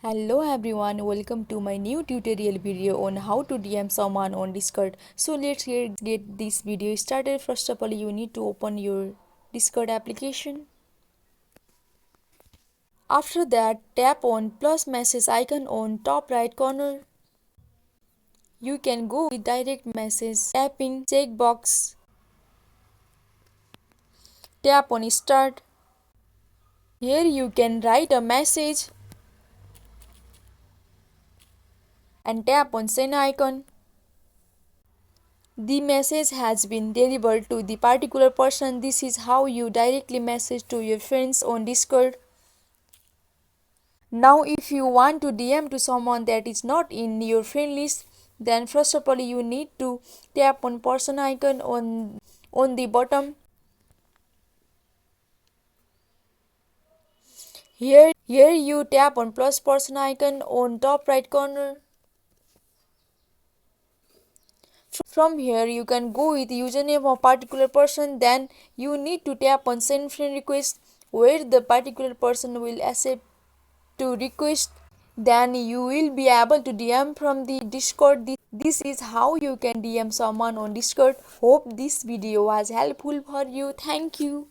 Hello everyone, welcome to my new tutorial video on how to DM someone on Discord. So let's get this video started. First of all, you need to open your Discord application. After that, tap on plus message icon on top right corner. You can go with direct message tapping checkbox. Tap on start. Here you can write a message and tap on send icon. The message has been delivered to the particular person. This is how you directly message to your friends on Discord. Now if you want to DM to someone that is not in your friend list, then first of all you need to tap on person icon on the bottom. Here you tap on plus person icon on top right corner. From here you can go with username of particular person, then you need to tap on send friend request where the particular person will accept to request. Then you will be able to DM from the Discord. This is how you can DM someone on Discord. Hope this video was helpful for you. Thank you.